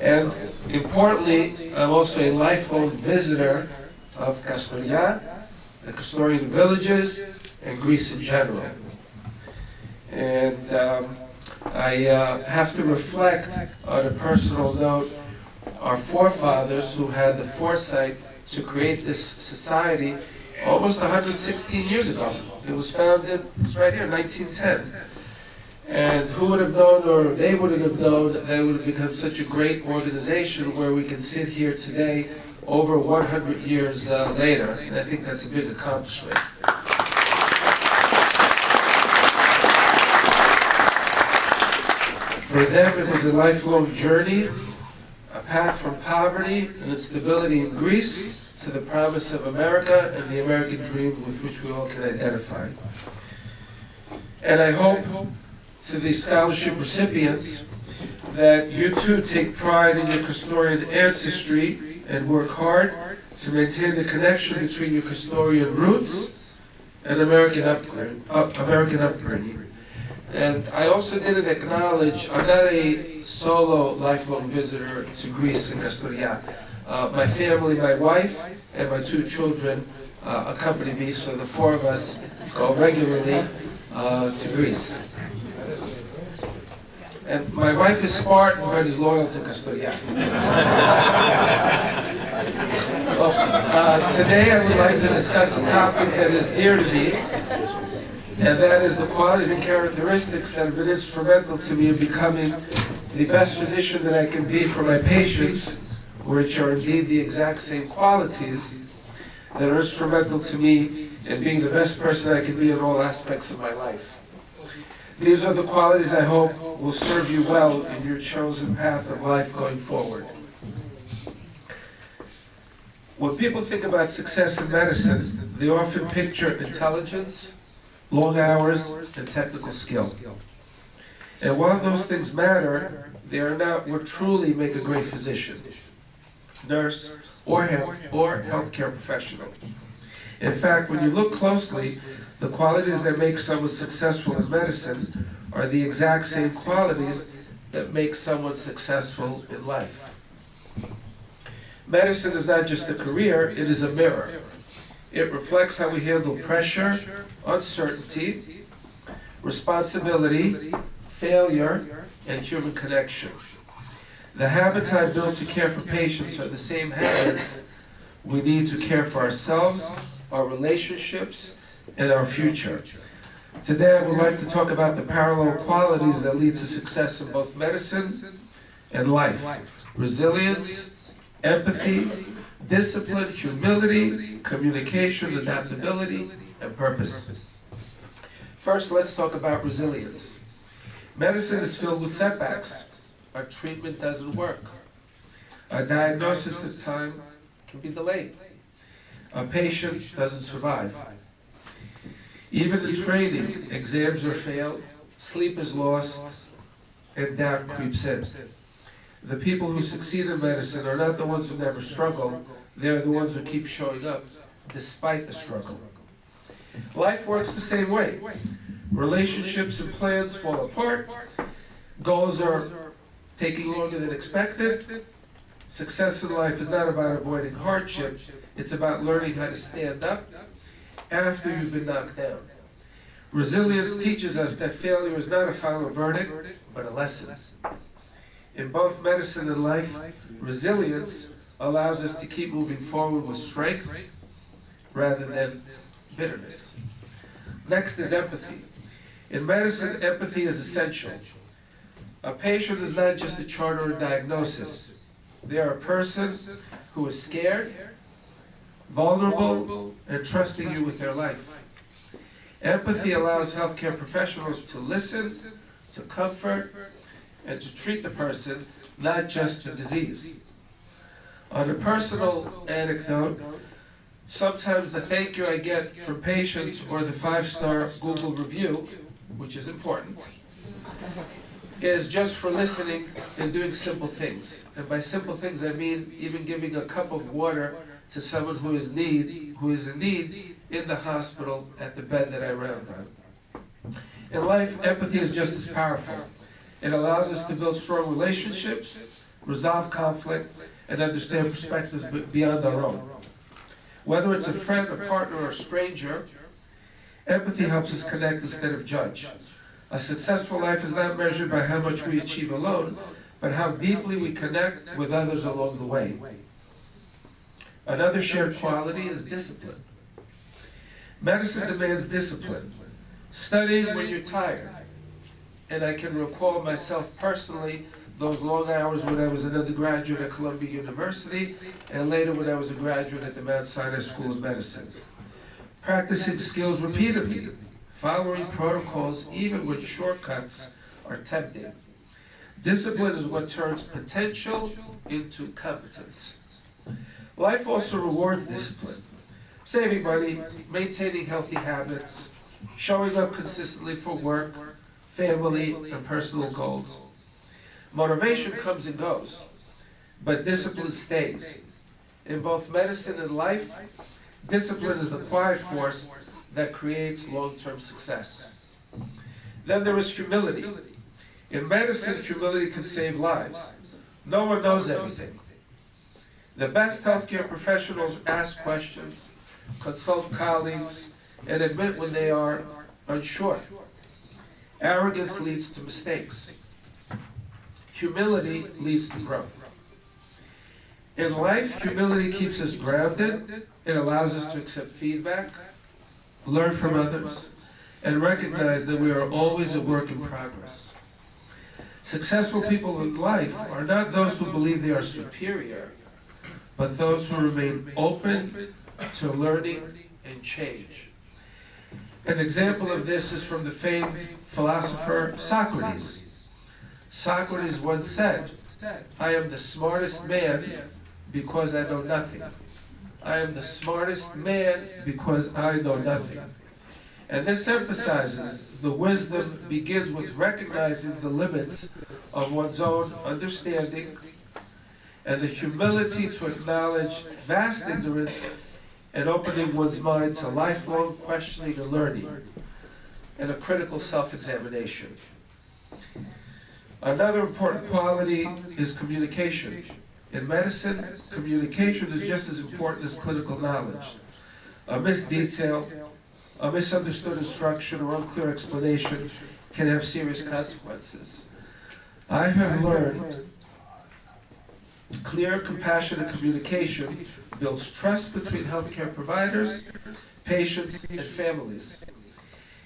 And importantly, I'm also a lifelong visitor of Kastoria, the Kastorian villages, and Greece in general. And I have to reflect on a personal note, our forefathers who had the foresight to create this society almost 116 years ago. It was founded, it's right here, 1910. And who would have known, or they wouldn't have known, that it would have become such a great organization where we can sit here today over 100 years later. And I think that's a big accomplishment. For them, it was a lifelong journey, a path from poverty and instability in Greece to the promise of America and the American dream with which we all can identify. And I hope to the scholarship recipients that you too take pride in your Kastorian ancestry and work hard to maintain the connection between your Kastorian roots and American upbringing. And I also didn't acknowledge, I'm not a solo lifelong visitor to Greece and Kastoria. My family, my wife, and my 2 children accompany me, so the 4 of us go regularly to Greece. And my wife is Spartan, but is loyal to Kastoria. Well, today I would like to discuss a topic that is dear to me, and that is the qualities and characteristics that have been instrumental to me in becoming the best physician that I can be for my patients, which are indeed the exact same qualities that are instrumental to me in being the best person I can be in all aspects of my life. These are the qualities I hope will serve you well in your chosen path of life going forward. When people think about success in medicine, they often picture intelligence, long hours, and technical skill. And while those things matter, they are not what truly make a great physician, nurse, or healthcare professional. In fact, when you look closely, the qualities that make someone successful in medicine are the exact same qualities that make someone successful in life. Medicine is not just a career, it is a mirror. It reflects how we handle pressure, uncertainty, responsibility, failure, and human connection. The habits I've built to care for patients are the same habits we need to care for ourselves, our relationships, and our future. Today I would like to talk about the parallel qualities that lead to success in both medicine and life. Resilience, empathy, discipline, humility, communication, adaptability, and purpose. First, let's talk about resilience. Medicine is filled with setbacks. Our treatment doesn't work. Our diagnosis at times can be delayed. A patient doesn't survive. Even in training, exams are failed, sleep is lost, and doubt creeps in. The people who succeed in medicine are not the ones who never struggle, they're the ones who keep showing up despite the struggle. Life works the same way. Relationships and plans fall apart, goals are taking longer than expected. Success in life is not about avoiding hardship, it's about learning how to stand up after you've been knocked down. Resilience teaches us that failure is not a final verdict, but a lesson. In both medicine and life, resilience allows us to keep moving forward with strength rather than bitterness. Next is empathy. In medicine, empathy is essential. A patient is not just a chart or a diagnosis. They are a person who is scared, vulnerable, and trusting you with their life. Empathy allows healthcare professionals to listen, to comfort, and to treat the person, not just the disease. On a personal anecdote, sometimes the thank you I get from patients or the 5-star Google review, which is important, is just for listening and doing simple things. And by simple things, I mean even giving a cup of water to someone who is in need in the hospital at the bed that I round on. In life, empathy is just as powerful. It allows us to build strong relationships, resolve conflict, and understand perspectives beyond our own. Whether it's a friend, a partner, or a stranger, empathy helps us connect instead of judge. A successful life is not measured by how much we achieve alone, but how deeply we connect with others along the way. Another shared quality is discipline. Medicine demands discipline. Studying when you're tired. And I can recall myself personally, those long hours when I was an undergraduate at Columbia University, and later when I was a graduate at the Mount Sinai School of Medicine. Practicing skills repeatedly, following protocols even when shortcuts are tempting. Discipline is what turns potential into competence. Life also rewards discipline. Saving money, maintaining healthy habits, showing up consistently for work, family, and personal goals. Motivation comes and goes, but discipline stays. In both medicine and life, discipline is the quiet force that creates long-term success. Then there is humility. In medicine, humility can save lives. No one knows everything. The best healthcare professionals ask questions, consult colleagues, and admit when they are unsure. Arrogance leads to mistakes. Humility leads to growth. In life, humility keeps us grounded. It allows us to accept feedback, learn from others, and recognize that we are always a work in progress. Successful people in life are not those who believe they are superior, but those who remain open to learning and change. An example of this is from the famed philosopher Socrates. Socrates once said, "I am the smartest man because I know nothing. I am the smartest man because I know nothing." And this emphasizes the wisdom begins with recognizing the limits of one's own understanding and the humility to acknowledge vast ignorance and opening one's mind to lifelong questioning and learning and a critical self-examination. Another important quality is communication. In medicine, communication is just as important as clinical knowledge. A missed detail, a misunderstood instruction, or unclear explanation can have serious consequences. I have learned clear, compassionate communication builds trust between healthcare providers, patients, and families.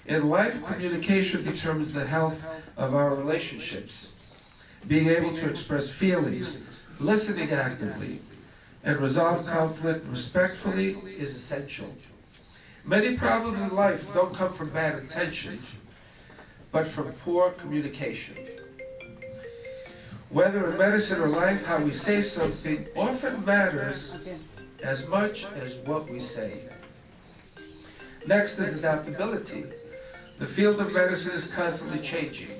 In life, communication determines the health of our relationships. Being able to express feelings, listening actively, and resolve conflict respectfully is essential. Many problems in life don't come from bad intentions, but from poor communication. Whether in medicine or life, how we say something often matters as much as what we say. Next is adaptability. The field of medicine is constantly changing.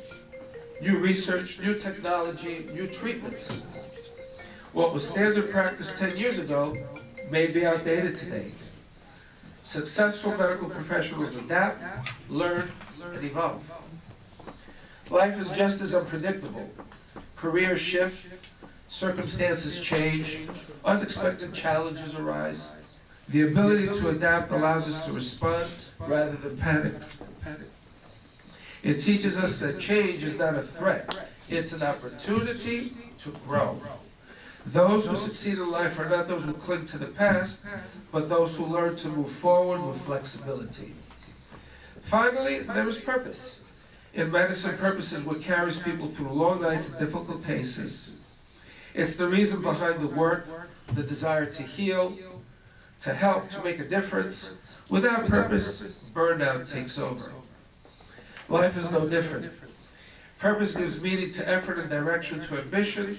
New research, new technology, new treatments. What was standard practice 10 years ago may be outdated today. Successful medical professionals adapt, learn, and evolve. Life is just as unpredictable. Careers shift, circumstances change, unexpected challenges arise. The ability to adapt allows us to respond rather than panic. It teaches us that change is not a threat, it's an opportunity to grow. Those who succeed in life are not those who cling to the past, but those who learn to move forward with flexibility. Finally, there is purpose. In medicine, purpose is what carries people through long nights and difficult cases. It's the reason behind the work, the desire to heal, to help, to make a difference. Without purpose, burnout takes over. Life is no different. Purpose gives meaning to effort and direction to ambition.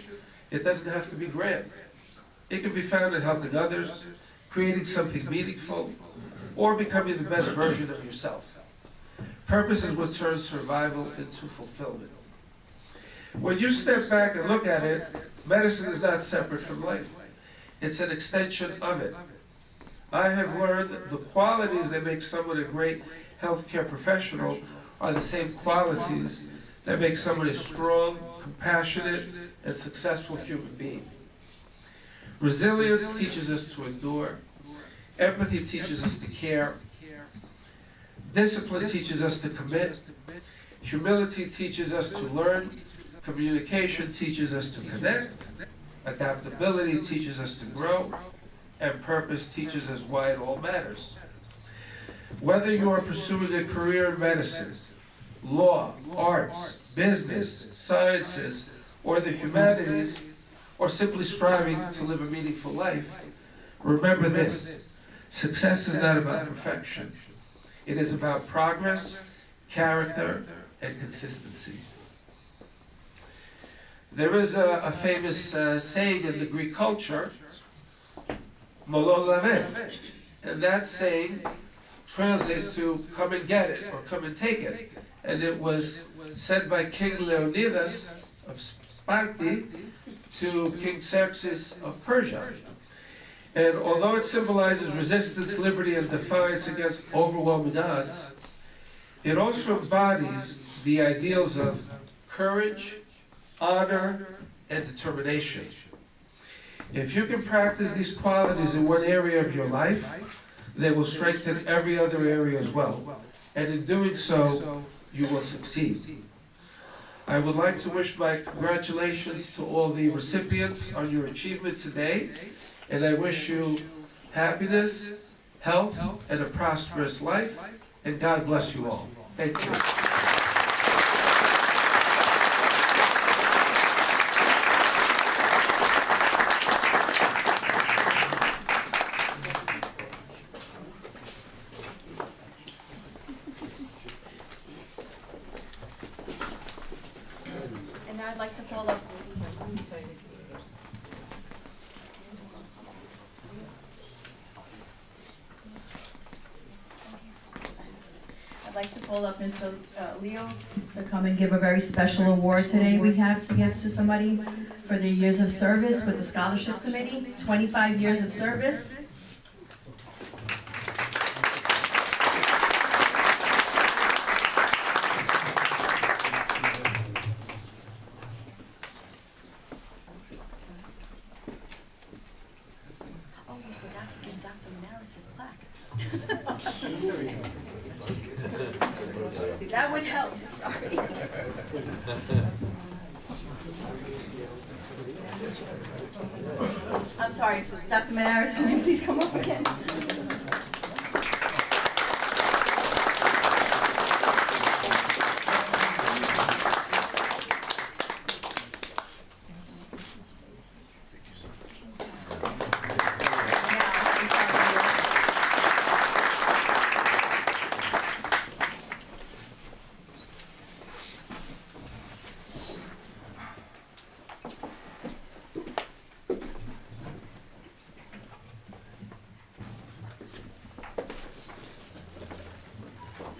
It doesn't have to be grand. It can be found in helping others, creating something meaningful, or becoming the best version of yourself. Purpose is what turns survival into fulfillment. When you step back and look at it, medicine is not separate from life. It's an extension of it. I have learned the qualities that make someone a great healthcare professional are the same qualities that make someone a strong, compassionate, and successful human being. Resilience teaches us to endure. Empathy teaches us to care. Discipline teaches us to commit. Humility teaches us to learn. Communication teaches us to connect. Adaptability teaches us to grow. And purpose teaches us why it all matters. Whether you are pursuing a career in medicine, law, arts, business, sciences, or the humanities, or simply striving to live a meaningful life, remember this: success is not about perfection. It is about progress, character, and consistency. There is a famous saying in the Greek culture, "Molo lave," and that saying translates to "come and get it" or "come and take it." And it was said by King Leonidas of Sparta to King Xerxes of Persia. And although it symbolizes resistance, liberty, and defiance against overwhelming odds, it also embodies the ideals of courage, honor, and determination. If you can practice these qualities in one area of your life, they will strengthen every other area as well. And in doing so, you will succeed. I would like to wish my congratulations to all the recipients on your achievement today, and I wish you happiness, health, and a prosperous life, and God bless you all. Thank you. And now I'd like to call up. I'd like to call up Mr. Leo to come and give a very special award today we have to give to somebody for their years of service with the Scholarship Committee, 25 years of service. Oh, we forgot to give Dr. Maris's plaque. That would help, sorry. I'm sorry, Dr. Maris, can you please come up again?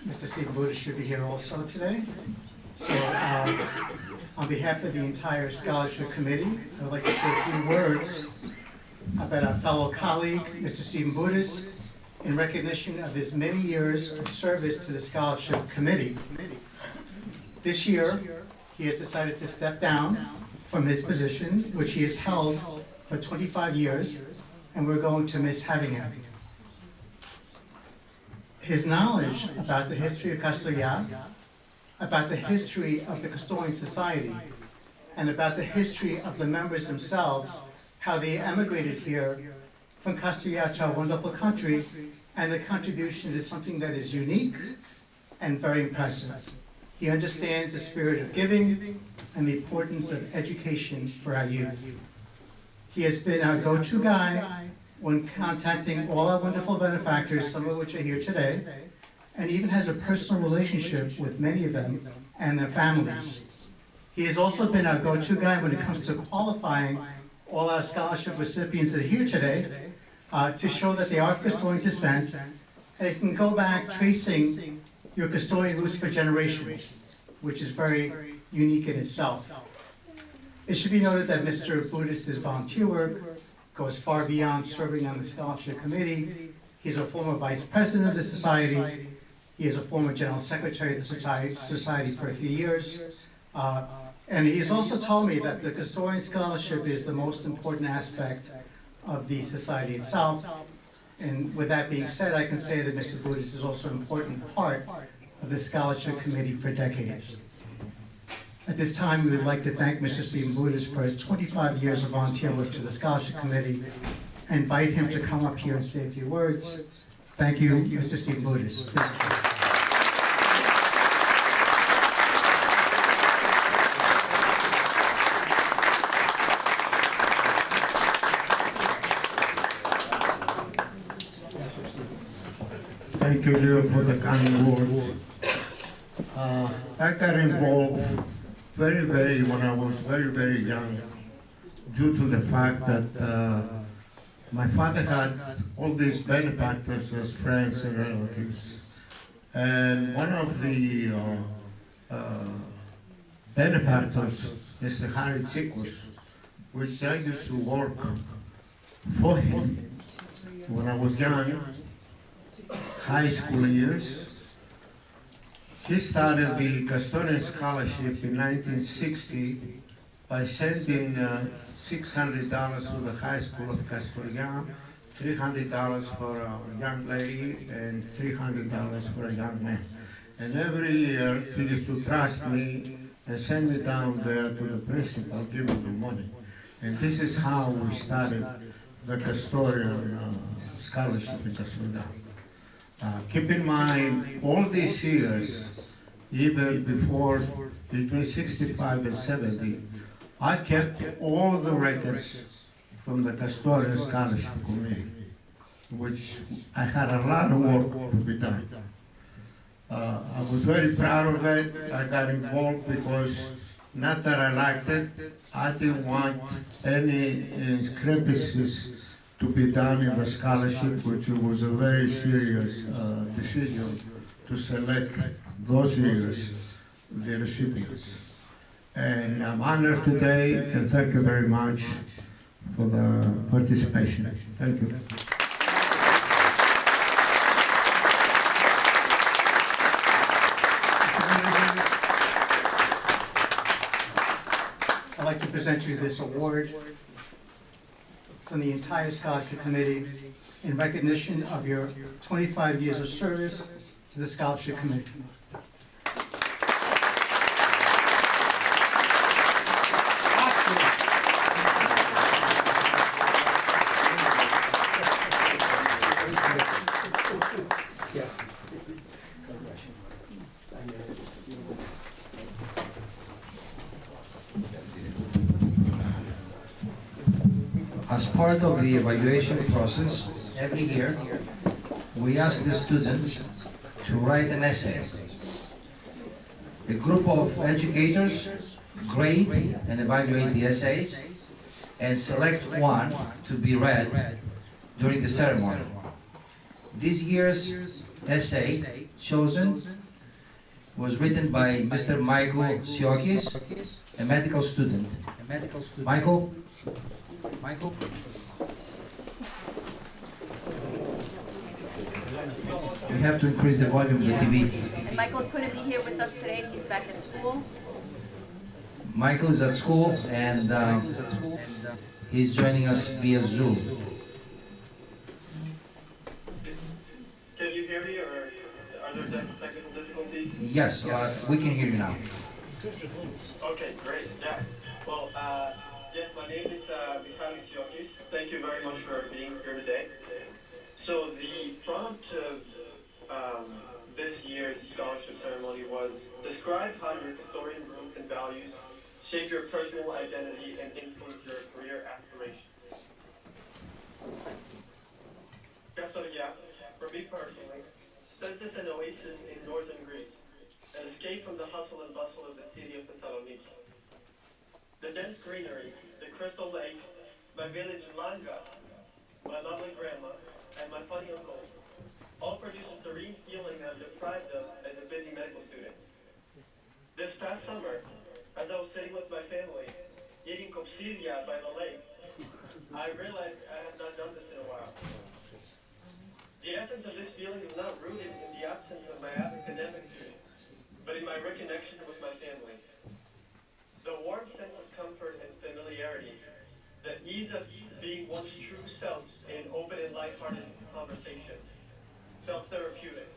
Mr. Stephen Buddha should be here also today. So on behalf of the entire Scholarship Committee, I would like to say a few words about our fellow colleague, Mr. Stephen Buddhis, in recognition of his many years of service to the Scholarship Committee. This year, he has decided to step down from his position, which he has held for 25 years, and we're going to miss having him. His knowledge about the history of Kastoria, about the history of the Kastorian Society, and about the history of the members themselves, how they emigrated here from Kastoria to our wonderful country, and the contributions is something that is unique and very impressive. He understands the spirit of giving and the importance of education for our youth. He has been our go-to guy when contacting all our wonderful benefactors, some of which are here today, and even has a personal relationship with many of them and their families. He has also been our go-to guy when it comes to qualifying all our scholarship recipients that are here today to show that they are of Kastorian descent, and it can go back tracing your Kastorian roots for generations, which is very unique in itself. It should be noted that Mr. Buddhis' volunteer work goes far beyond serving on the Scholarship Committee. He's a former vice president of the Society. He is a former general secretary of the Society for a few years. And he's also told me that the Kastorian Scholarship is the most important aspect of the society itself. And with that being said, I can say that Mr. Buddhis is also an important part of the Scholarship Committee for decades. At this time, we would like to thank Mr. Stephen Buddhis for his 25 years of volunteer work to the Scholarship Committee and invite him to come up here and say a few words. Thank you, Mr. Stephen Buddhis. Thank you, Leo, for the kind words. I got involved when I was very young, due to the fact that my father had all these benefactors as friends and relatives. And one of the benefactors, Mr. Harry Chikos, which I used to work for him when I was young, high school years. He started the Kastorian Scholarship in 1960 by sending $600 to the high school of Kastorian, $300 for a young lady, and $300 for a young man. And every year he used to trust me and send me down there to the principal, give me the money. And this is how we started the Kastorian Scholarship in Kastorian. Keep in mind, all these years, even before between 65 and 70, I kept all the records from the Kastorian Scholarship Committee, which I had a lot of work to be done. I was very proud of it. I got involved because, not that I liked it, I didn't want any discrepancies to be done in the scholarship, which was a very serious decision to select those years the recipients. And I'm honored today, and thank you very much for the participation. Thank you. I'd like to present you this award from the entire Scholarship Committee in recognition of your 25 years of service to the Scholarship Committee. As part of the evaluation process, every year, we ask the students to write an essay. A group of educators grade and evaluate the essays and select one to be read during the ceremony. This year's essay chosen was written by Mr. Michael Siokis, a medical student. Michael? We have to increase the volume of the TV. And Michael couldn't be here with us today, he's back at school. Michael is at school and he's joining us via Zoom. Can you hear me, or are there technical difficulties? Yes, we can hear you now. Okay, great, yeah. Well, yes, my name is Michalis Siokis. Thank you very much for being here today. So the prompt of this year's scholarship ceremony was, describe how your Kastorian roots and values shape your personal identity and influence your career aspirations. Kastoria, for me personally, sits as an oasis in northern Greece, an escape from the hustle and bustle of the city of Thessaloniki. The dense greenery, the crystal lake, my village Langa, my lovely grandma, and my funny uncle all produce a serene feeling I'm deprived of as a busy medical student. This past summer, as I was sitting with my family, eating kopsidia by the lake, I realized I had not done this in a while. The essence of this feeling is not rooted in the absence of my academic students, but in my reconnection with my family. The warm sense of comfort and familiarity, the ease of being one's true self in open and lighthearted conversation, felt therapeutic.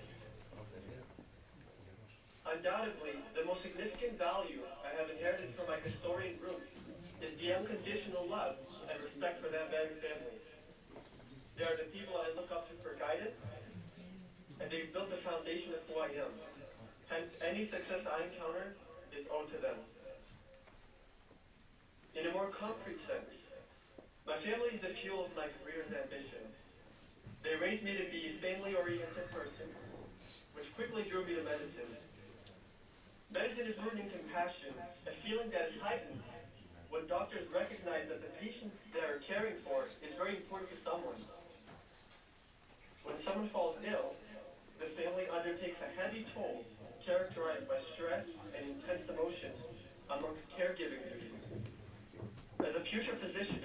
Undoubtedly, the most significant value I have inherited from my Kastorian roots is the unconditional love and respect for that very family. They are the people I look up to for guidance, and they've built the foundation of who I am. Hence, any success I encounter is owed to them. In a more concrete sense, my family is the fuel of my career's ambition. They raised me to be a family-oriented person, which quickly drew me to medicine. Medicine is rooted in compassion, a feeling that is heightened when doctors recognize that the patient they are caring for is very important to someone. When someone falls ill, the family undertakes a heavy toll characterized by stress and intense emotions amongst caregiving duties. As a future physician,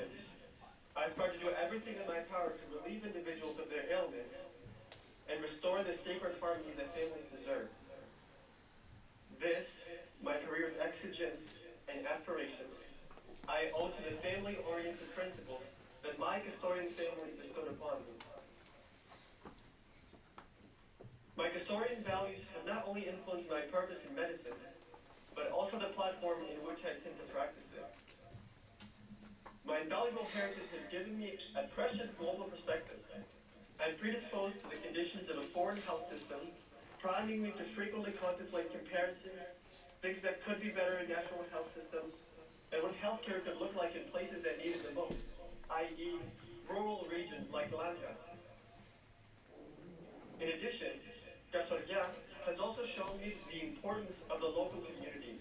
I aspire to do everything in my power to relieve individuals of their ailments and restore the sacred harmony that families deserve. This, my career's exigence and aspirations, I owe to the family-oriented principles that my Kastorian family bestowed upon me. My Kastorian values have not only influenced my purpose in medicine, but also the platform in which I tend to practice it. My invaluable heritage has given me a precious global perspective. I'm predisposed to the conditions of a foreign health system, prompting me to frequently contemplate comparisons, things that could be better in national health systems, and what healthcare could look like in places that need it the most, i.e., rural regions like Lanja. In addition, Kastoria has also shown me the importance of the local community,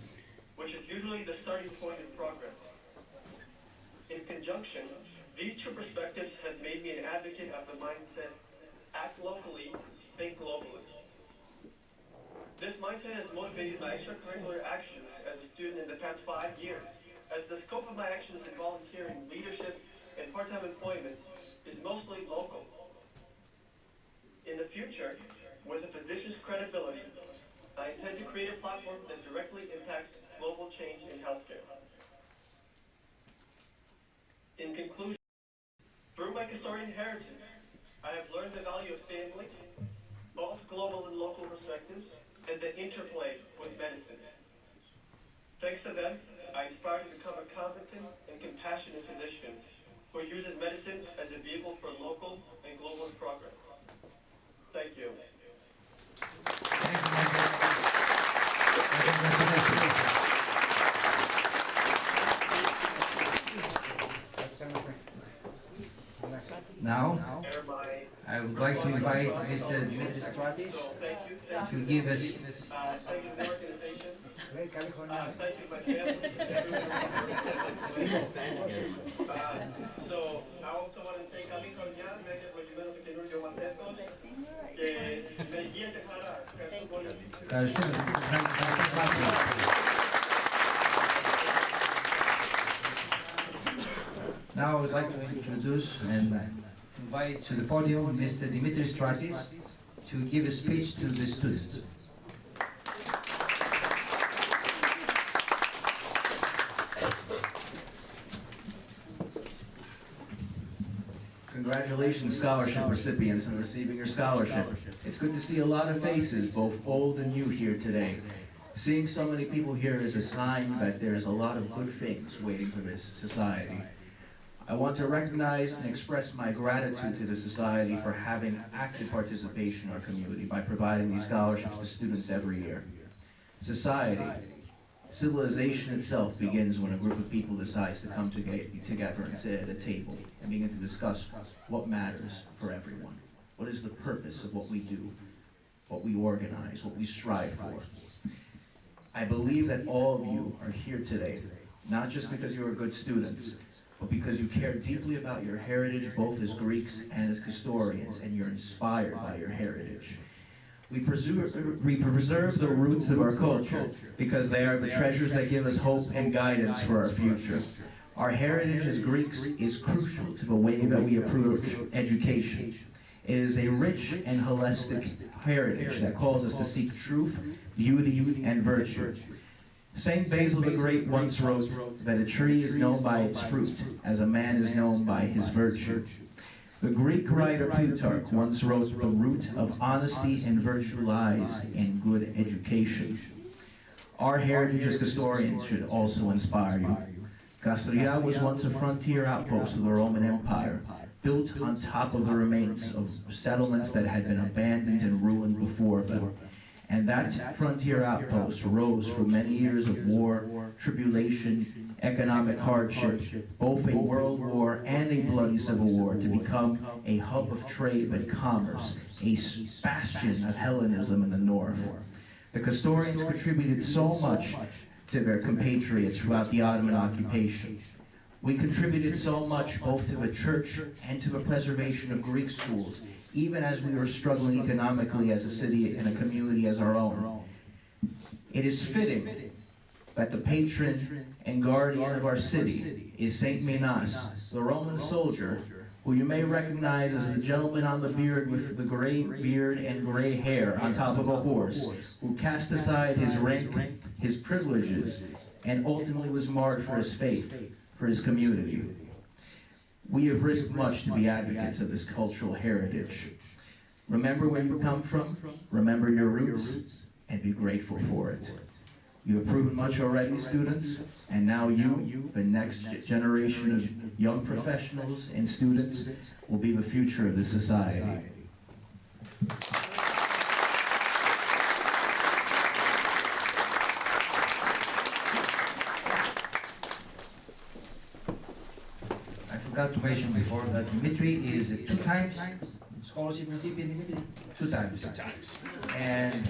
which is usually the starting point in progress. In conjunction, these two perspectives have made me an advocate of the mindset, act locally, think globally. This mindset has motivated my extracurricular actions as a student in the past 5 years, as the scope of my actions in volunteering, leadership, and part-time employment is mostly local. In the future, with a physician's credibility, I intend to create a platform that directly impacts global change in healthcare. In conclusion, through my Kastorian heritage, I have learned the value of family, both global and local perspectives, and the interplay with medicine. Thanks to them, I aspire to become a competent and compassionate physician who uses medicine as a vehicle for local and global progress. Thank you. Now, I would like to invite Mr. Dimitris Stratis to give us. Thank you, the organization. Thank you, my family. So, I also want to thank Ali Cordial, Manager for Jumeno Pequenurio Macetos, que me guía de Jara. Now I would like to introduce and invite to the podium Mr. Dimitris Stratis to give a speech to the students. Congratulations, scholarship recipients, on receiving your scholarship. It's good to see a lot of faces, both old and new, here today. Seeing so many people here is a sign that there's a lot of good things waiting for this society. I want to recognize and express my gratitude to the Society for having active participation in our community by providing these scholarships to students every year. Society, civilization itself begins when a group of people decides to come together and sit at a table and begin to discuss what matters for everyone. What is the purpose of what we do, what we organize, what we strive for. I believe that all of you are here today, not just because you are good students, but because you care deeply about your heritage, both as Greeks and as Kastorians, and you're inspired by your heritage. We preserve the roots of our culture because they are the treasures that give us hope and guidance for our future. Our heritage as Greeks is crucial to the way that we approach education. It is a rich and holistic heritage that calls us to seek truth, beauty, and virtue. Saint Basil the Great once wrote that a tree is known by its fruit, as a man is known by his virtue. The Greek writer Plutarch once wrote, the root of honesty and virtue lies in good education. Our heritage as Kastorians should also inspire you. Kastoria was once a frontier outpost of the Roman Empire, built on top of the remains of settlements that had been abandoned and ruined before them. And that frontier outpost rose from many years of war, tribulation, economic hardship, both a world war and a bloody civil war, to become a hub of trade and commerce, a bastion of Hellenism in the north. The Kastorians contributed so much to their compatriots throughout the Ottoman occupation. We contributed so much both to the church and to the preservation of Greek schools, even as we were struggling economically as a city and a community as our own. It is fitting that the patron and guardian of our city is Saint Minas, the Roman soldier, who you may recognize as the gentleman on the beard with the gray beard and gray hair on top of a horse, who cast aside his rank, his privileges, and ultimately was martyred for his faith, for his community. We have risked much to be advocates of this cultural heritage. Remember where you come from, remember your roots, and be grateful for it. You have proven much already, students, and now you, the next generation of young professionals and students, will be the future of this society. I forgot to mention before that Dimitri is 2 times scholarship recipient. Dimitri, 2 times. And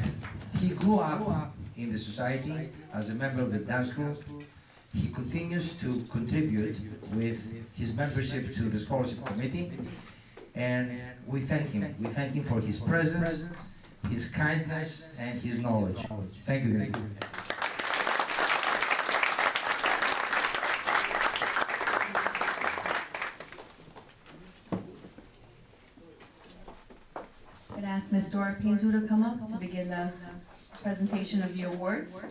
he grew up in the society as a member of the dance group. He continues to contribute with his membership to the scholarship committee, and we thank him. We thank him for his presence, his kindness, and his knowledge. Thank you, Dimitri. I'd ask Ms. Dora Pinto to come up to begin the presentation of the awards.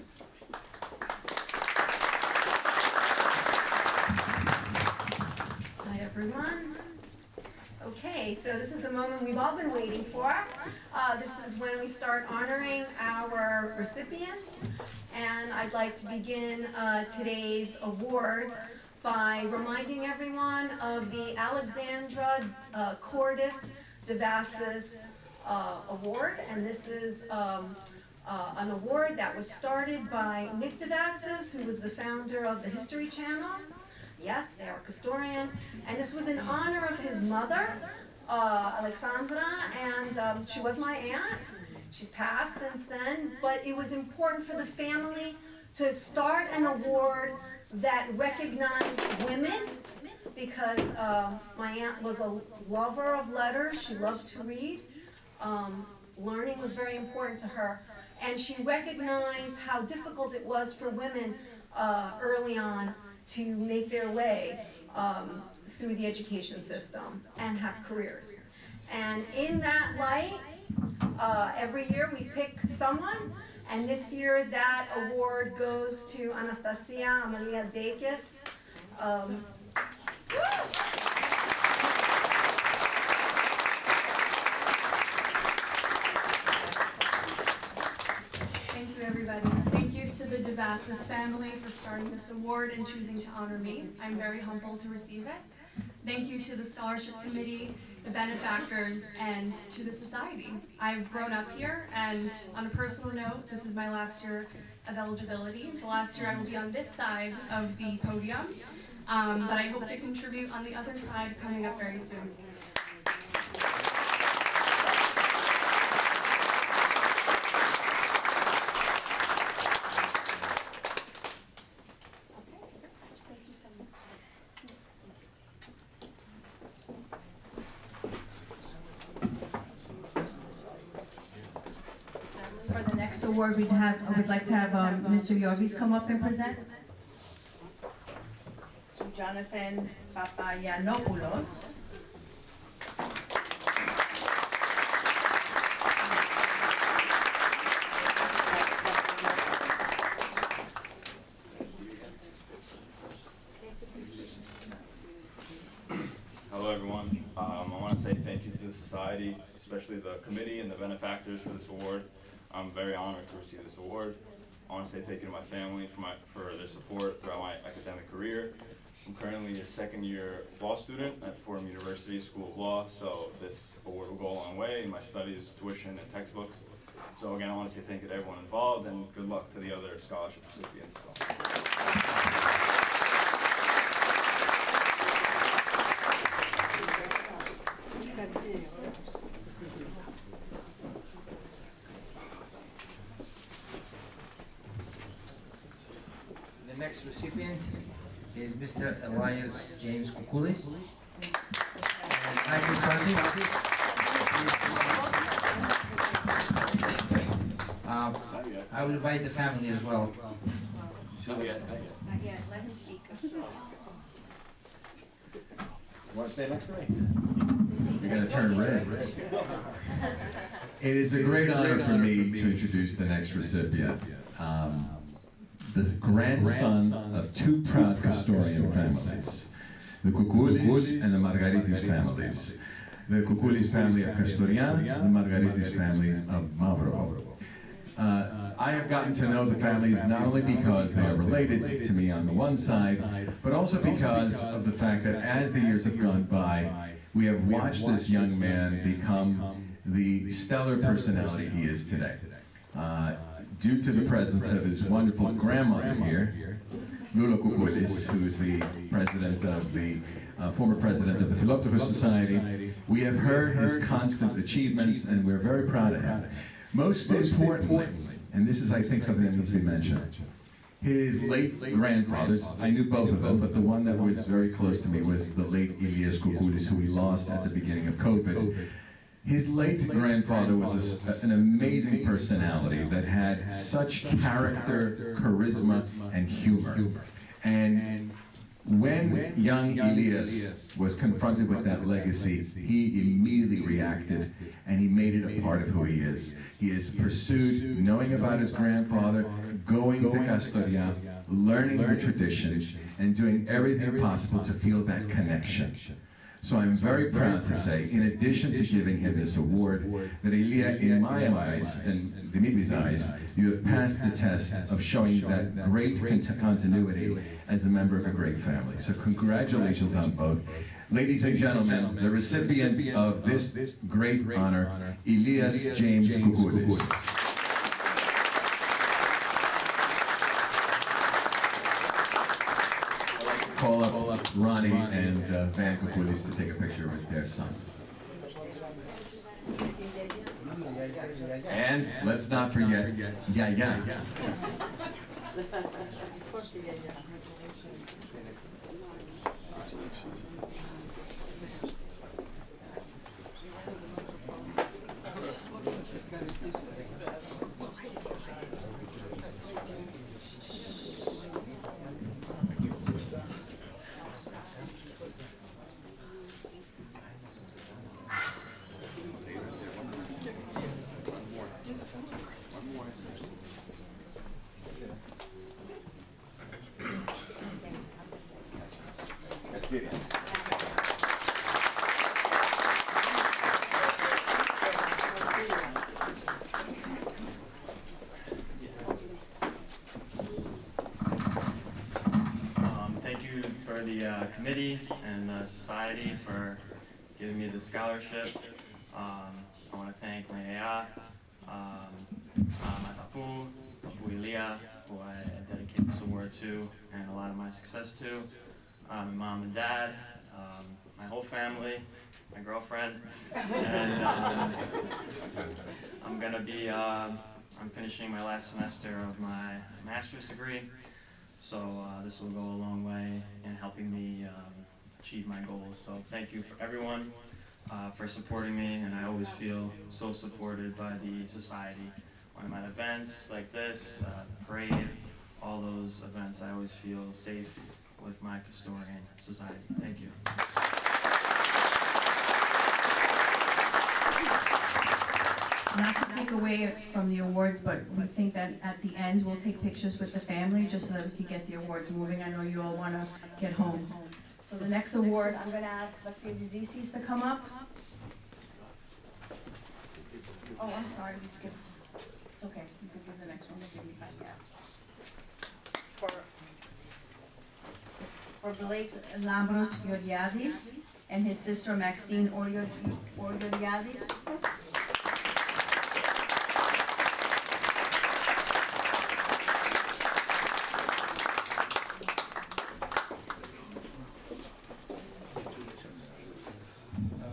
Hi, everyone. Okay, so this is the moment we've all been waiting for. This is when we start honoring our recipients, and I'd like to begin today's awards by reminding everyone of the Alexandra Cordis Devatsis Award, and this is an award that was started by Nick Devatsis, who was the founder of the History Channel. Yes, they are Kastorian, and this was in honor of his mother, Alexandra, and she was my aunt. She's passed since then, but it was important for the family to start an award that recognized women, because my aunt was a lover of letters. She loved to read. Learning was very important to her, and she recognized how difficult it was for women early on to make their way through the education system and have careers. And in that light, every year we pick someone, and this year that award goes to Anastasia Amalia Dekis. Thank you, everybody. Thank you to the Devatsis family for starting this award and choosing to honor me. I'm very humbled to receive it. Thank you to the scholarship committee, the benefactors, and to the society. I've grown up here, and on a personal note, this is my last year of eligibility. The last year I will be on this side of the podium, but I hope to contribute on the other side coming up very soon. For the next award, we'd like to have Mr. Yorvis come up and present. To Jonathan Papayanopoulos. Hello everyone. I want to say thank you to the Society, especially the committee and the benefactors for this award. I'm very honored to receive this award. I want to say thank you to my family for their support throughout my academic career. I'm currently a second-year law student at Fordham University School of Law, so this award will go a long way in my studies, tuition, and textbooks. So again, I want to say thank you to everyone involved, and good luck to the other scholarship recipients. The next recipient is Mr. Elias James Kukulis. I will invite the family as well. Not yet, let him speak. Want to stay next to me? You're going to turn red. It is a great honor for me to introduce the next recipient. The grandson of two proud Kastorian families, the Kukulis and the Margaritis families. The Kukulis family of Kastorian, the Margaritis families of Mavro. I have gotten to know the families not only because they are related to me on the one side, but also because of the fact that as the years have gone by, we have watched this young man become the stellar personality he is today. Due to the presence of his wonderful grandmother here, Lula Kukulis, who is the president of the former president of the Philoptochos Society, we have heard his constant achievements, and we're very proud of him. Most importantly, and this is, I think, something that needs to be mentioned, his late grandfathers, I knew both of them, but the one that was very close to me was the late Elias Kukulis, who we lost at the beginning of COVID. His late grandfather was an amazing personality that had such character, charisma, and humor. And when young Elias was confronted with that legacy, he immediately reacted, and he made it a part of who he is. He has pursued knowing about his grandfather, going to Kastoria, learning the traditions, and doing everything possible to feel that connection. So I'm very proud to say, in addition to giving him this award, that Elia, in my eyes, and Dimitri's eyes, you have passed the test of showing that great continuity as a member of a great family. So congratulations on both. Ladies and gentlemen, the recipient of this great honor, Elias James Kukulis. Call up Ronnie and Van Kukulis to take a picture with their son. And let's not forget Yaya. Thank you for the committee and the society for giving me the scholarship. I want to thank my Ea, my Papu, Elia, who I dedicate this award to, and a lot of my success to, my mom and dad, my whole family, my girlfriend, and I'm finishing my last semester of my master's degree, so this will go a long way in helping me achieve my goals. So thank you for everyone for supporting me, and I always feel so supported by the society. When I'm at events like this, the parade, all those events, I always feel safe with my Kastorian society. Thank you. Not to take away from the awards, but we think that at the end, we'll take pictures with the family, just so that we can get the awards moving. I know you all want to get home. So the next award, I'm gonna ask Vasily Zisis to come up. Oh, I'm sorry, we skipped. It's okay, you can give the next one, give me 5 minutes. For Blake Lambros Georgiadis and his sister Maxine Georgiadis.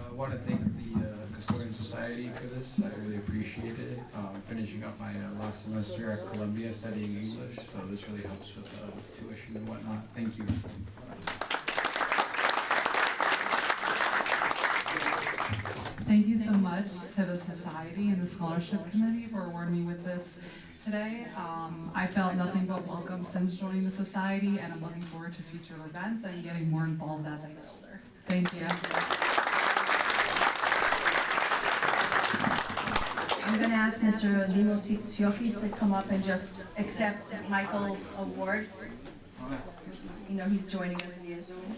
I want to thank the Custodian Society for this. I really appreciate it. Finishing up my last semester at Columbia studying English, so this really helps with tuition and whatnot. Thank you. Thank you so much to the Society and the Scholarship Committee for awarding me with this today. I felt nothing but welcome since joining the Society, and I'm looking forward to future events and getting more involved as I get older. Thank you. I'm gonna ask Mr. Limos Siokis to come up and just accept Michael's award. You know, he's joining us via Zoom.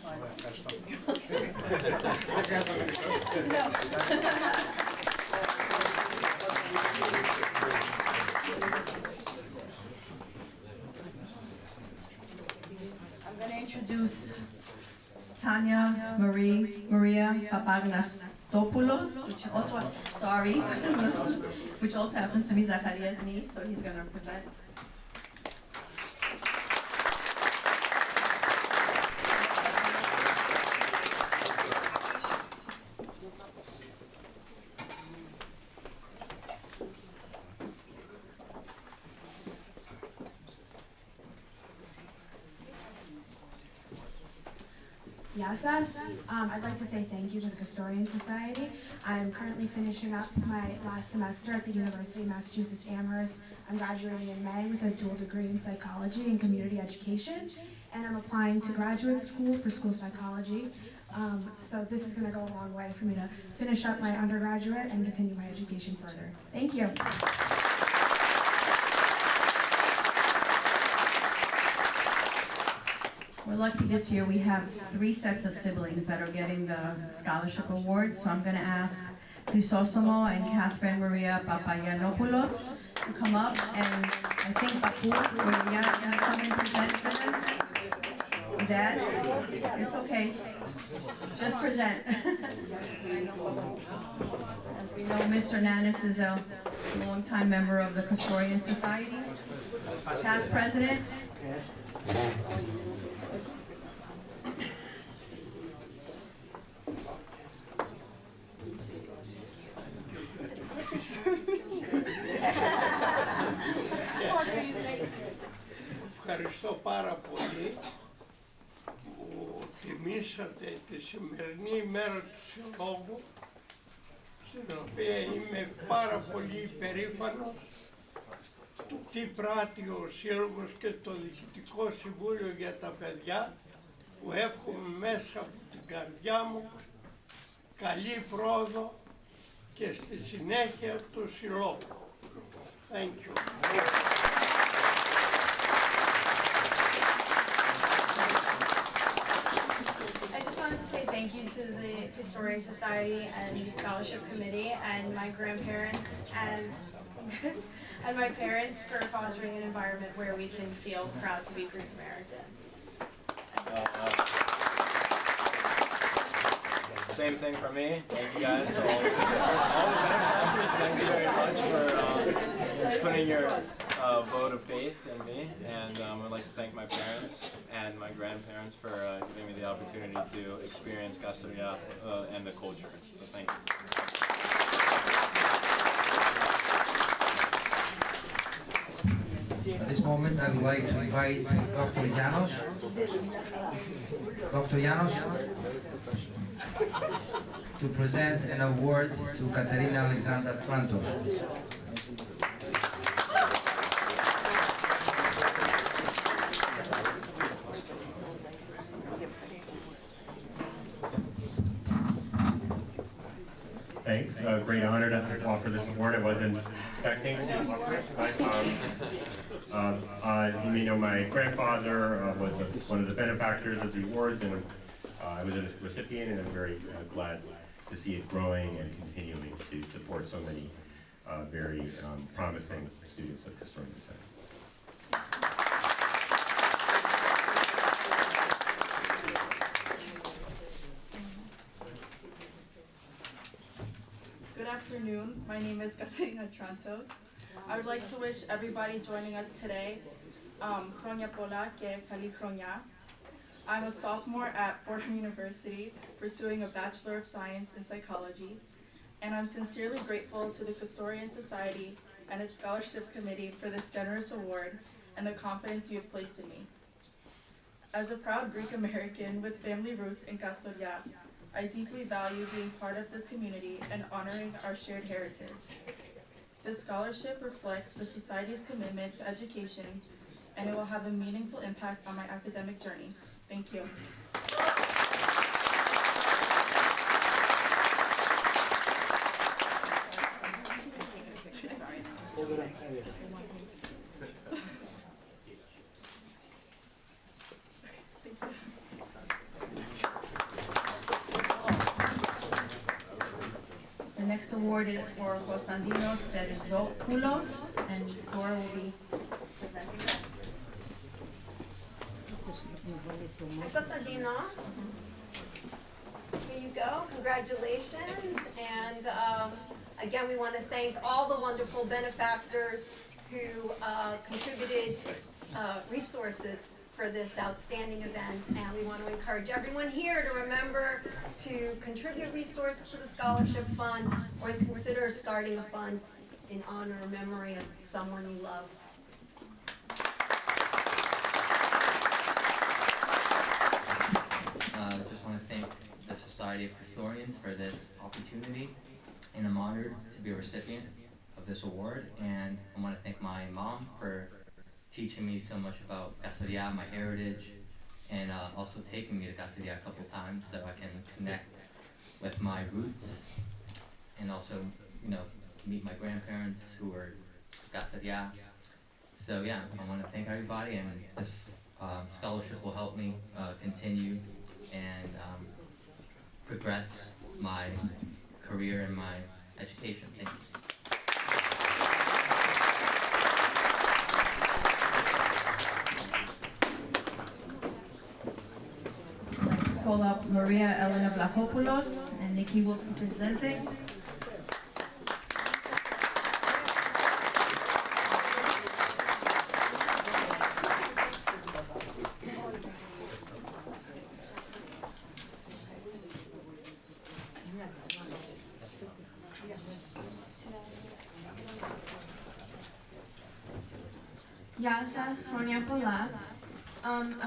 No. I'm gonna introduce Tanya Maria Papagnastopoulos, which also happens to be Zacharias' niece, so he's gonna present. Yasas. I'd like to say thank you to the Kastorian Society. I'm currently finishing up my last semester at the University of Massachusetts Amherst. I'm graduating in May with a dual degree in psychology and community education, and I'm applying to graduate school for school psychology. So this is going to go a long way for me to finish up my undergraduate and continue my education further. Thank you. We're lucky this year we have 3 sets of siblings that are getting the scholarship award. So I'm gonna ask Chrysostomo and Catherine Maria Papagiannopoulos to come up, and I think Papu or Yaya is gonna come and present for them. Dad, it's okay. Just present. As we know, Mr. Nanis is a longtime member of the Kastorian Society, past president. Ευχαριστώ πάρα πολύ που τιμήσατε τη σημερινή ημέρα του Συλλόγου, στην οποία είμαι πάρα πολύ υπερήφανος του τι πράττει ο Σύλλογος και το Διοικητικό Συμβούλιο για τα παιδιά, που εύχομαι μέσα από την καρδιά μου καλή πρόοδο και στη συνέχεια του Συλλόγου. Thank you. I just wanted to say thank you to the Kastorian Society and the Scholarship Committee and my grandparents and my parents for fostering an environment where we can feel proud to be Greek American. Same thing for me. Thank you guys to all the benefactors. Thank you very much for putting your vote of faith in me. And I'd like to thank my parents and my grandparents for giving me the opportunity to experience Kastoria and the culture. So thank you. At this moment, I would like to invite Dr. Janos. Dr. Janos to present an award to Katerina Alexandra Trantos. Thanks. A great honor to offer this award. I wasn't expecting to offer it, but you may know my grandfather was one of the benefactors of the awards, and I was a recipient, and I'm very glad to see it growing and continuing to support so many very promising students of Kastorian Society. Good afternoon. My name is Caterina Trantos. I would like to wish everybody joining us today, Kronya Pola ke Kali Kronya. I'm a sophomore at Fordham University, pursuing a Bachelor of Science in Psychology, and I'm sincerely grateful to the Kastorian Society and its Scholarship Committee for this generous award and the confidence you have placed in me. As a proud Greek American with family roots in Kastoria, I deeply value being part of this community and honoring our shared heritage. This scholarship reflects the Society's commitment to education, and it will have a meaningful impact on my academic journey. Thank you. The next award is for Konstantinos Terzopoulos, and Dora will be presenting that. Hi, Costantino. Here you go. Congratulations. And again, we want to thank all the wonderful benefactors who contributed resources for this outstanding event. And we want to encourage everyone here to remember to contribute resources to the scholarship fund or consider starting a fund in honor or memory of someone you love. I just want to thank the Society of Kastorians for this opportunity, and I'm honored to be a recipient of this award. And I want to thank my mom for teaching me so much about Kastoria, my heritage, and also taking me to Kastoria a couple times so I can connect with my roots, and also, you know, meet my grandparents who were Kastoria. So yeah, I want to thank everybody, and this scholarship will help me continue and progress my career and my education. Thank you. Call up Maria Elena Vlachopoulos, and Nikki will be presenting. Γεια σας, χρόνια πολλά.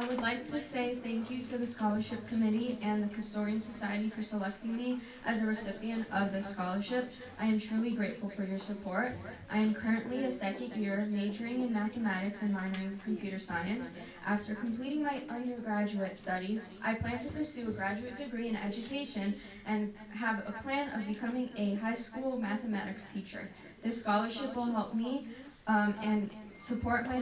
I would like to say thank you to the Scholarship Committee and the Kastorian Society for selecting me as a recipient of this scholarship. I am truly grateful for your support. I am currently a second year majoring in mathematics and minoring in computer science. After completing my undergraduate studies, I plan to pursue a graduate degree in education and have a plan of becoming a high school mathematics teacher. This scholarship will help me and support my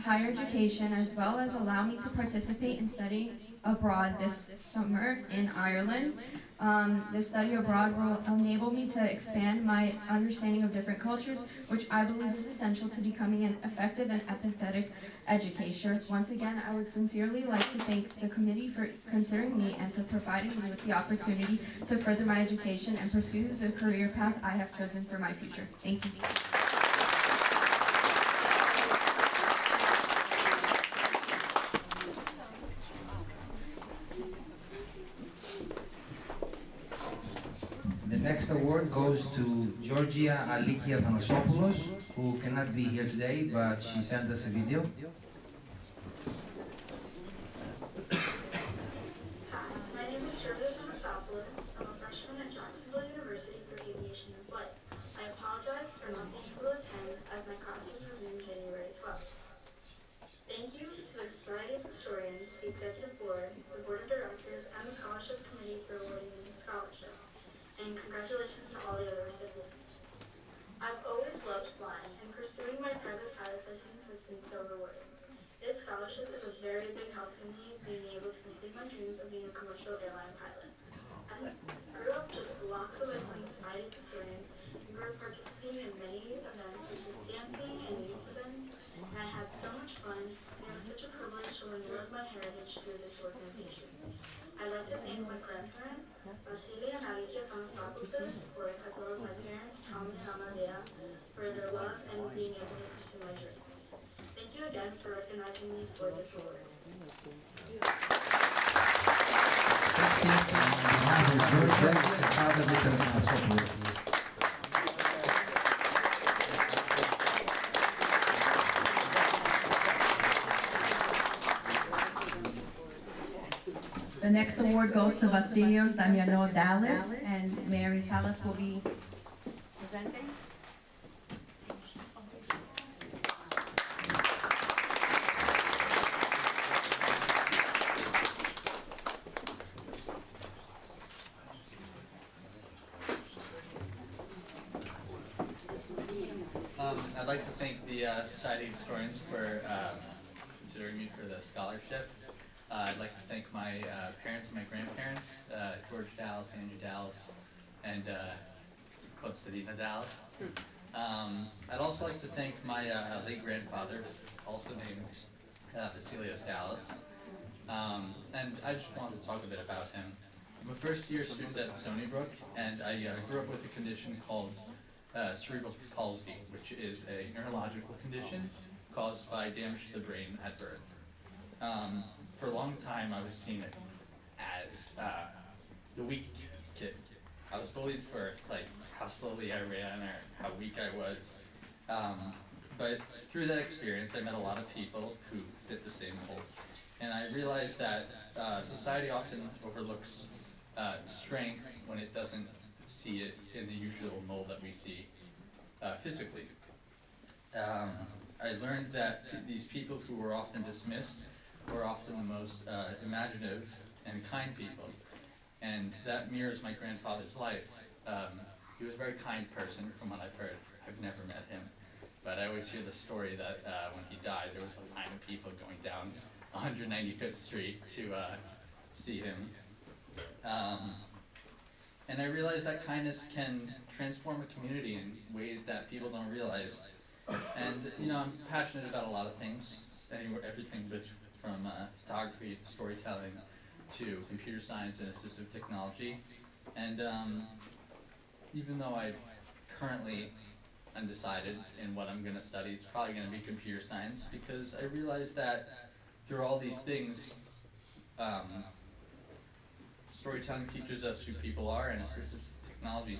higher education, as well as allow me to participate in studying abroad this summer in Ireland. This study abroad will enable me to expand my understanding of different cultures, which I believe is essential to becoming an effective and empathetic educator. Once again, I would sincerely like to thank the committee for considering me and for providing me with the opportunity to further my education and pursue the career path I have chosen for my future. Thank you. The next award goes to Georgia Alikia Thanasopoulos, who cannot be here today, but she sent us a video. Hi, my name is Georgia Thanasopoulos. I'm a freshman at Jacksonville University for Aviation and Flight. I apologize for not being able to attend as my classes resumed January 12th. Thank you to the Society of Kastorians, the Executive Board, the Board of Directors, and the Scholarship Committee for awarding me the scholarship. And congratulations to all the other recipients. I've always loved flying, and pursuing my private pilot's license has been so rewarding. This scholarship is a very big help for me being able to complete my dreams of being a commercial airline pilot. I grew up just blocks away from the Society of Kastorians and grew up participating in many events such as dancing and youth events, and I had so much fun, and it was such a privilege to learn more of my heritage through this organization. I'd like to thank my grandparents, Vasily and Alikia Panosopoulos, for their support, as well as my parents, Tom and Amadea, for their love and being able to pursue my dreams. Thank you again for recognizing me for this award. The next award goes to Vasilios Damiano Dallas, and Mary Talas will be presenting. I'd like to thank the Society of Kastorians for considering me for the scholarship. I'd like to thank my parents and my grandparents, George Dallas, Andrew Dallas, and Constantina Dallas. I'd also like to thank my late grandfather, also named Vasilios Dallas. And I just wanted to talk a bit about him. I'm a first-year student at Stony Brook, and I grew up with a condition called cerebral palsy, which is a neurological condition caused by damage to the brain at birth. For a long time, I was seen as the weak kid. I was bullied for like how slowly I ran or how weak I was. But through that experience, I met a lot of people who fit the same molds, and I realized that society often overlooks strength when it doesn't see it in the usual mold that we see physically. I learned that these people who were often dismissed were often the most imaginative and kind people, and that mirrors my grandfather's life. He was a very kind person from what I've heard. I've never met him, but I always hear the story that when he died, there was a line of people going down 195th Street to see him. And I realized that kindness can transform a community in ways that people don't realize. And you know, I'm passionate about a lot of things, everything from photography, storytelling, to computer science and assistive technology. And even though I'm currently undecided in what I'm going to study, it's probably going to be computer science, because I realized that through all these things, storytelling teaches us who people are, and assistive technology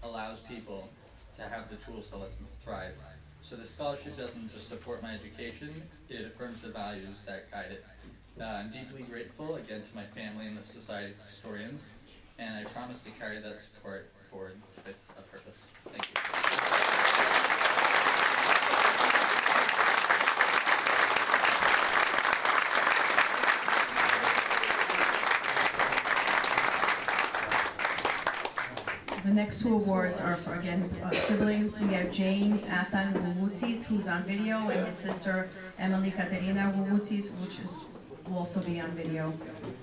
allows people to have the tools to let them thrive. So the scholarship doesn't just support my education, it affirms the values that guide it. I'm deeply grateful again to my family and the Society of Kastorians, and I promise to carry that support forward with a purpose. Thank you. The next two awards are for, again, siblings. We have James Athan Wawutis, who's on video, and his sister Emily Katerina Wawutis, will also be on video.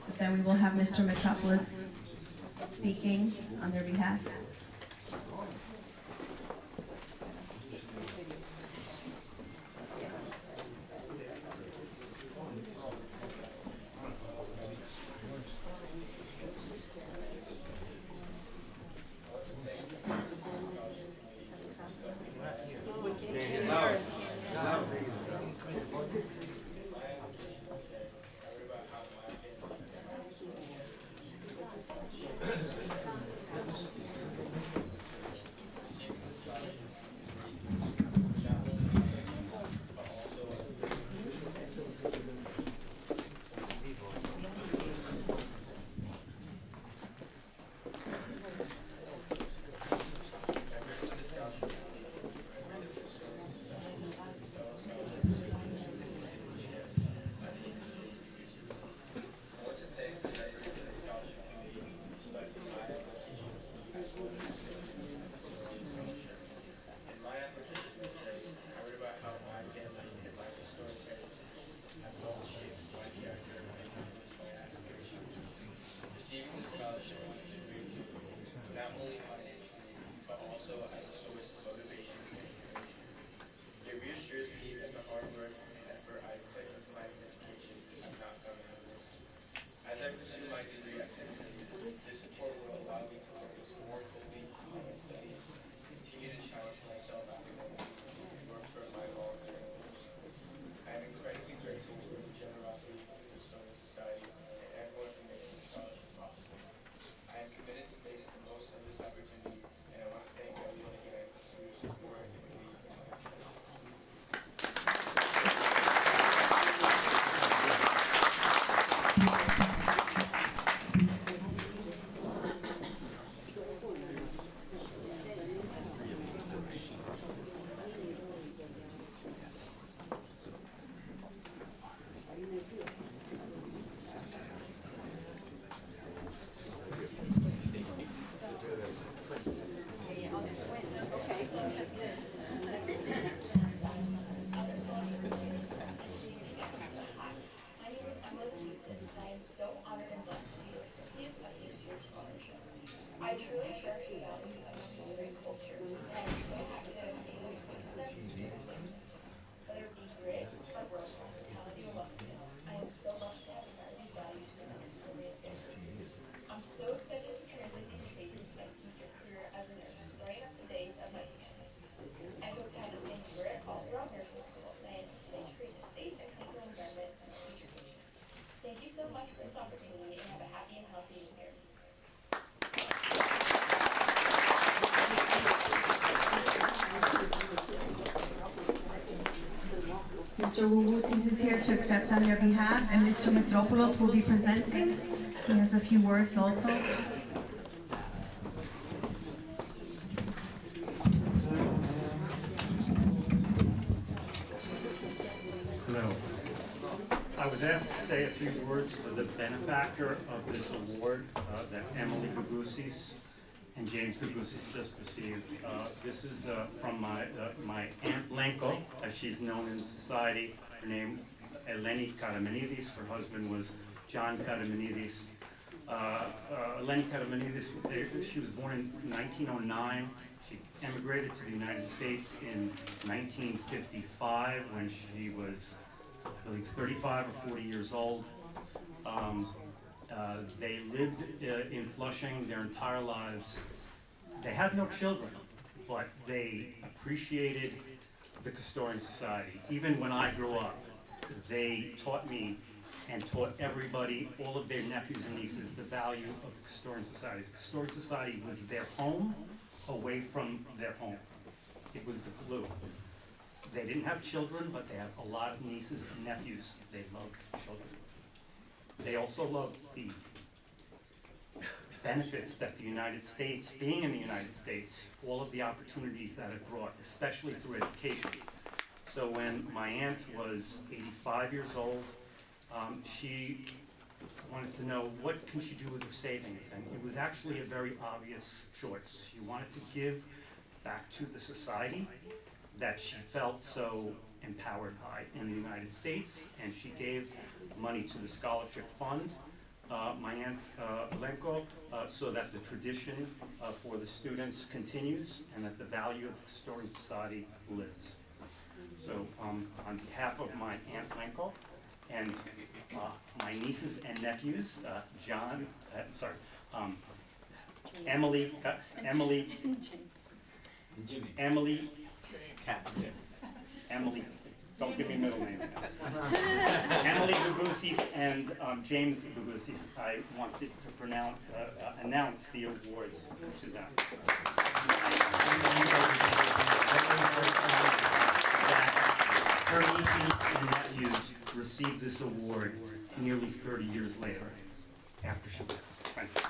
But then we will have Mr. Metropolis speaking on their behalf. I truly cherish the values of my history and culture, and I am so happy that I've been able to witness them through different layers. Whether it be grit, hard work, hospitality, or loveliness, I am so lucky to have inherited these values through my custodian family. I'm so excited to translate these traits into my future career as a nurse to brighten up the days of my patients. I hope to have the same grit all throughout nursing school, and I anticipate creating a safe and comfortable environment for my future patients. Thank you so much for this opportunity, and have a happy and healthy new year. Mr. Woutsis is here to accept on their behalf, and Mr. Mitropoulos will be presenting. He has a few words also. Hello. I was asked to say a few words for the benefactor of this award that Emily Gagousis and James Gagousis just received. This is from my Aunt Lenko, as she's known in society. Her name, Eleni Karamanidis. Her husband was John Karamanidis. Eleni Karamanidis, she was born in 1909. She emigrated to the United States in 1955 when she was, I believe, 35 or 40 years old. They lived in Flushing their entire lives. They had no children, but they appreciated the Kastorian Society. Even when I grew up, they taught me and taught everybody, all of their nephews and nieces, the value of the Kastorian Society. The Kastorian Society was their home away from their home. It was the glue. They didn't have children, but they had a lot of nieces and nephews. They loved children. They also loved the benefits that the United States, being in the United States, all of the opportunities that it brought, especially through education. So when my aunt was 85 years old, she wanted to know what can she do with her savings, and it was actually a very obvious choice. She wanted to give back to the society that she felt so empowered by in the United States, and she gave money to the scholarship fund, my aunt Lenko, so that the tradition for the students continues and that the value of the Kastorian Society lives. So on behalf of my aunt Lenko and my nieces and nephews, Emily, don't give me middle names now. Emily Gagousis and James Gagousis, I wanted to announce the awards to them. Her nieces and nephews received this award nearly 30 years later, after she passed. Thank you.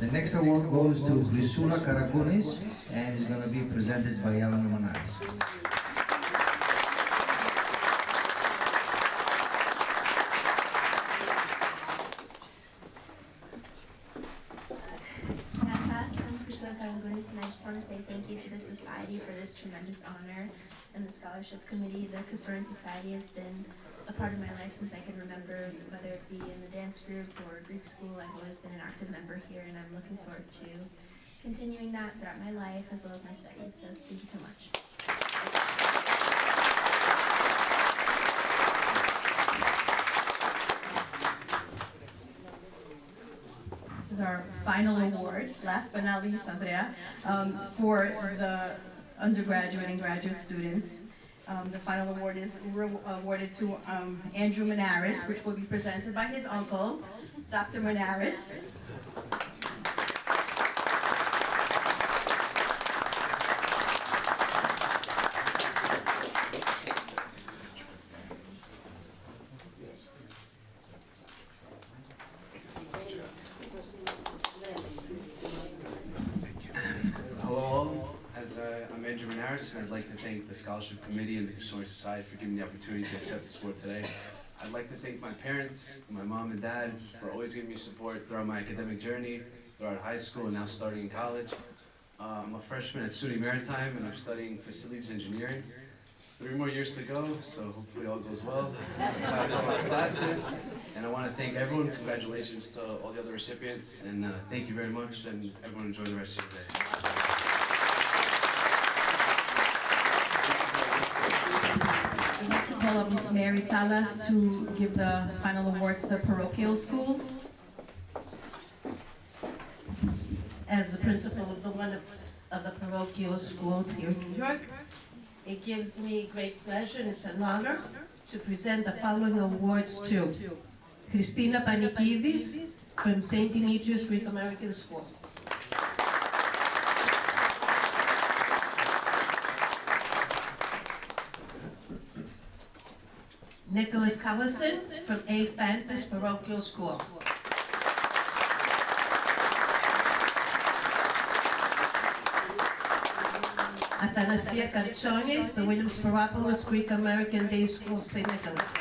The next award goes to Risula Karagounis and is going to be presented by Alan Monares. I'm Priscilla Karagounis, and I just want to say thank you to the Society for this tremendous honor and the Scholarship Committee. The Kastorian Society has been a part of my life since I can remember, whether it be in the dance group or Greek school. I've always been an active member here, and I'm looking forward to continuing that throughout my life as well as my studies. So thank you so much. This is our final award, last but not least, Andrea, for the undergraduate and graduate students. The final award is awarded to Andrew Monares, which will be presented by his uncle, Dr. Monares. Hello, I'm Andrew Monares, and I'd like to thank the Scholarship Committee and the Kastorian Society for giving me the opportunity to accept this award today. I'd like to thank my parents, my mom and dad, for always giving me support throughout my academic journey, throughout high school, and now starting in college. I'm a freshman at SUNY Maritime and I'm studying facilities engineering. 3 more years to go, so hopefully all goes well. Pass all my classes. And I want to thank everyone. Congratulations to all the other recipients. And thank you very much. And everyone enjoy the rest of your day. I'd like to call up Mary Talas to give the final awards to the parochial schools. As the principal of one of the parochial schools here in New York, it gives me great pleasure and it's an honor to present the following awards to Christina Panikidis from St. Demetrius Greek American School. Nicholas Collison from A. Fantas Parochial School. Athanasia Karchonis, the Williams Paropoulos Greek American Day School of St. Nicholas.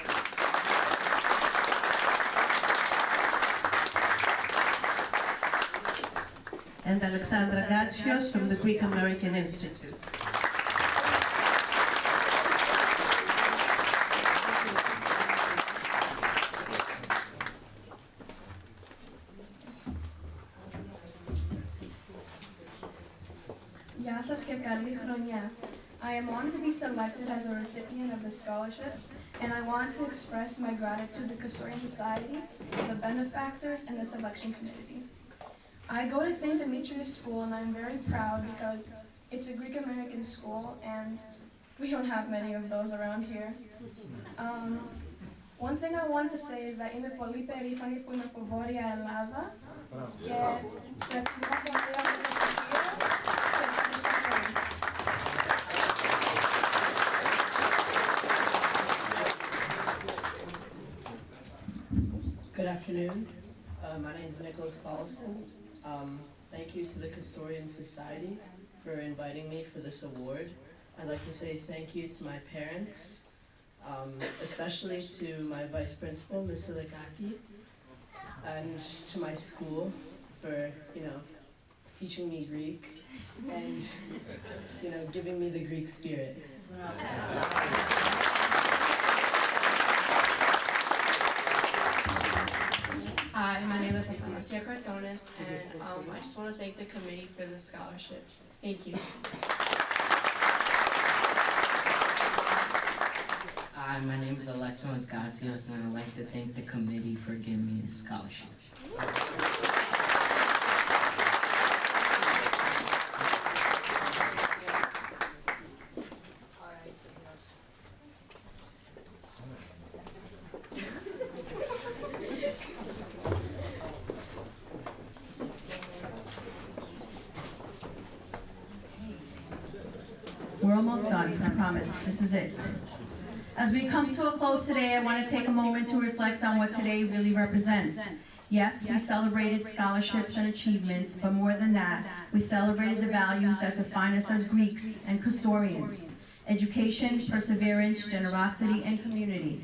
And Alexandra Gatsios from the Greek American Institute. Γεια σας και καλή χρονιά. I am honored to be selected as a recipient of the scholarship, and I want to express my gratitude to the Kastorian Society, the benefactors, and the selection committee. I go to St. Demetrius School, and I'm very proud because it's a Greek American school, and we don't have many of those around here. One thing I wanted to say is that είμαι πολύ περήφανη που είμαι από Βόρεια Ελλάδα και εκτιμώ πολύ αυτό το πτυχίο και ευχαριστώ πολύ. Good afternoon. My name is Nicholas Collison. Thank you to the Kastorian Society for inviting me for this award. I'd like to say thank you to my parents, especially to my vice principal, Ms. Silikaki, and to my school for, teaching me Greek and, giving me the Greek spirit. Hi, my name is Athanasia Kartonis, and I just want to thank the committee for this scholarship. Thank you. Hi, my name is Alexis Gatsios, and I'd like to thank the committee for giving me this scholarship. We're almost done, I promise. This is it. As we come to a close today, I want to take a moment to reflect on what today really represents. Yes, we celebrated scholarships and achievements, but more than that, we celebrated the values that define us as Greeks and Kastorians: education, perseverance, generosity, and community.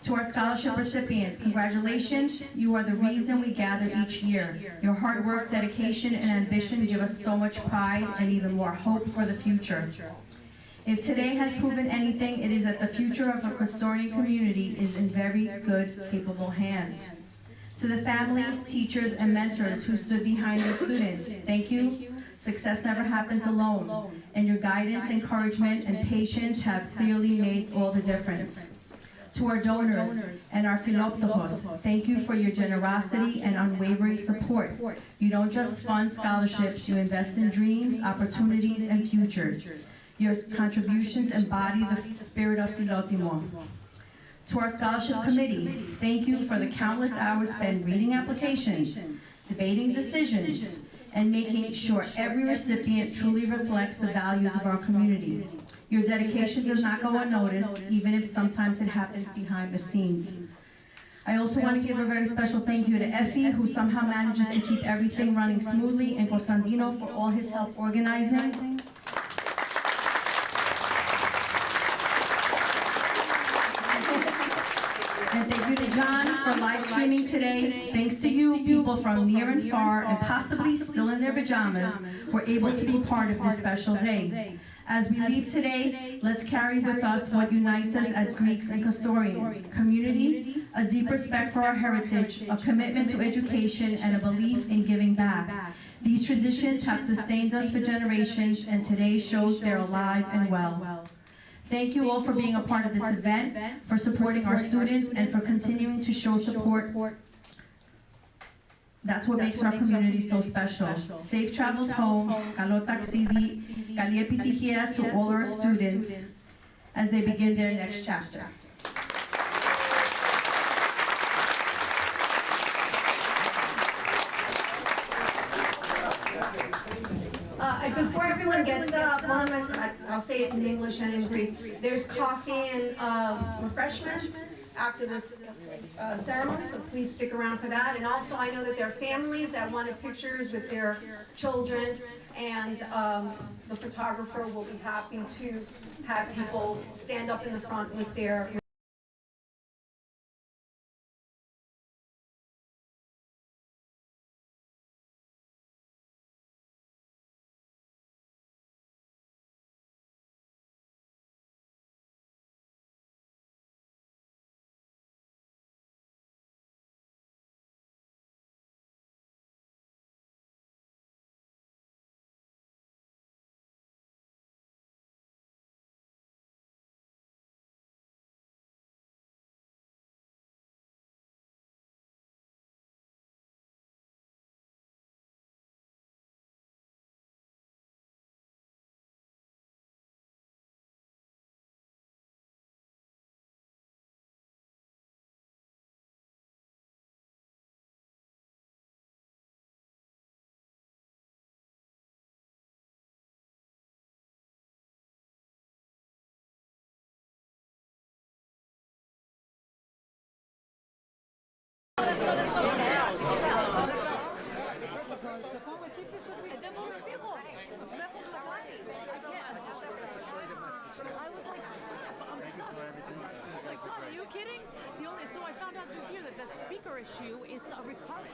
To our scholarship recipients, congratulations. You are the reason we gather each year. Your hard work, dedication, and ambition give us so much pride and even more hope for the future. If today has proven anything, it is that the future of our Kastorian community is in very good, capable hands. To the families, teachers, and mentors who stood behind their students, thank you. Success never happens alone, and your guidance, encouragement, and patience have clearly made all the difference. To our donors and our philoptochos, thank you for your generosity and unwavering support. You don't just fund scholarships, you invest in dreams, opportunities, and futures. Your contributions embody the spirit of Philotimo. To our scholarship committee, thank you for the countless hours spent reading applications, debating decisions, and making sure every recipient truly reflects the values of our community. Your dedication does not go unnoticed, even if sometimes it happens behind the scenes. I also want to give a very special thank you to Effie, who somehow manages to keep everything running smoothly, and Costantino for all his help organizing. And thank you you to John for live streaming today. Thanks to you, people from near and far, and possibly still in their pajamas, were able to be part of this special day. As we leave today, let's carry with us what unites us as Greeks and Kastorians: community, a deep respect for our heritage, a commitment to education, and a belief in giving back. These traditions have sustained us for generations, and today shows they're alive and well. Thank you all for being a part of this event, for supporting our students, and for continuing to show support. That's what makes our community so special. Safe travels home, Kalot Taksidi, Kalia Pitihia to all our students as they begin their next chapter. Before everyone gets up, I'll say it in English and in Greek. There's coffee and refreshments after this ceremony, so please stick around for that. And also, I know that there are families that wanted pictures with their children, and the photographer will be happy to have people stand up in the front with their I was like, I'm stuck. Like, are you kidding? So I found out this year that speaker issue is a recurrent.